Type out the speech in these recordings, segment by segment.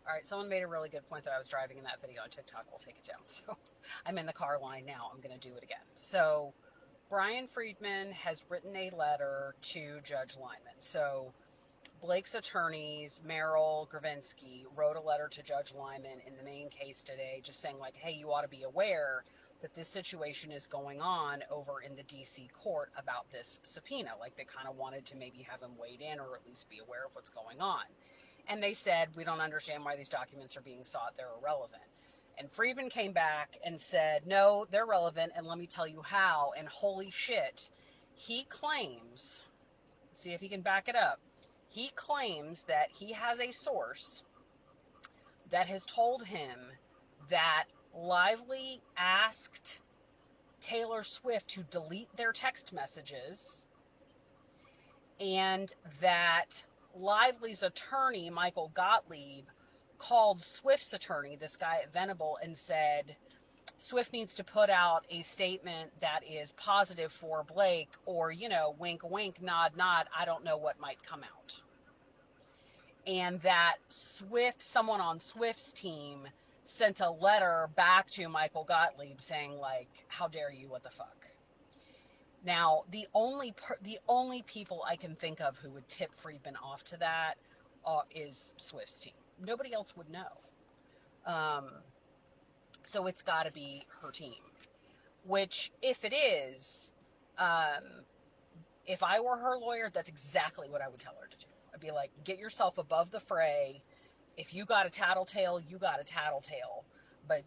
All right, someone made a really good point that I was driving in that video on TikTok. We'll take it down. So I'm in the car line now. I'm going to do it again. So Brian Friedman has written a letter to Judge Lyman. So Blake's attorneys, Merrill Gravinsky, wrote a letter to Judge Lyman in the main case today, just saying, like, hey, you ought to be aware that this situation is going on over in the DC court about this subpoena. Like, they kind of wanted to maybe have him weighed in or at least be aware of what's going on. And they said, we don't understand why these documents are being sought. They're irrelevant. And Friedman came back and said, no, they're relevant, and let me tell you how. And holy shit, he claims, see if he can back it up, he claims that he has a source that has told him that Lively asked Taylor Swift to delete their text messages, and that Lively's attorney, Michael Gottlieb, called Swift's attorney, this guy at Venable, and said, Swift needs to put out a statement that is positive for Blake, or, you know, wink, wink, nod, nod, I don't know what might come out. And that Swift, someone on Swift's team, sent a letter back to Michael Gottlieb saying, like, how dare you, what the fuck? Now, the only people I can think of who would tip Friedman off to that is Swift's team. Nobody else would know. So it's got to be her team. Which, if it is, if I were her lawyer, that's exactly what I would tell her to do. I'd be like, get yourself above the fray. If you got a tattletale, you got a tattletale. But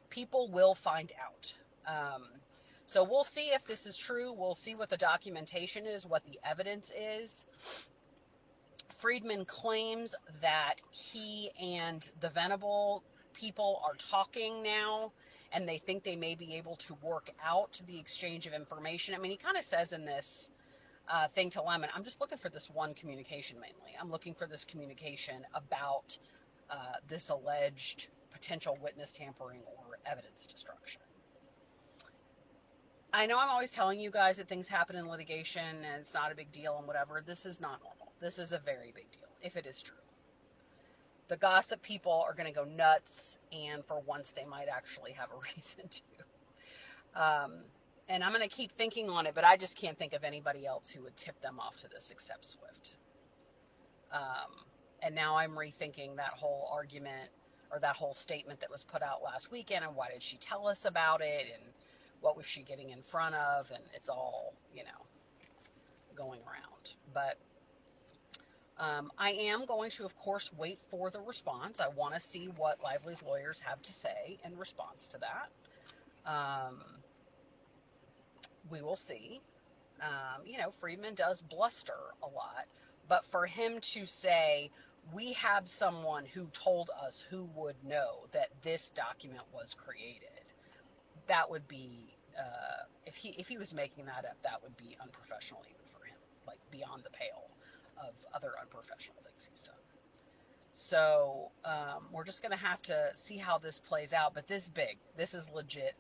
people will find out. So we'll see if this is true. We'll see what the documentation is, what the evidence is. Friedman claims that he and the Venable people are talking now, and they think they may be able to work out the exchange of information. I mean, he kind of says in this thing to Lemon, I'm just looking for this one communication mainly. I'm looking for this communication about this alleged potential witness tampering or evidence destruction. I know I'm always telling you guys that things happen in litigation and it's not a big deal and whatever. This is not normal. This is a very big deal, if it is true. The gossip people are going to go nuts, and for once they might actually have a reason to. And I'm going to keep thinking on it, but I just can't think of anybody else who would tip them off to this except Swift. And now I'm rethinking that whole argument or that whole statement that was put out last weekend, and why did she tell us about it, and what was she getting in front of, and it's all, going around. But I am going to, of course, wait for the response. I want to see what Lively's lawyers have to say in response to that. We will see. Friedman does bluster a lot, but for him to say, we have someone who told us who would know that this document was created, that would be, if he was making that up, that would be unprofessional even for him, like beyond the pale of other unprofessional things he's done. So we're just going to have to see how this plays out, but this is legit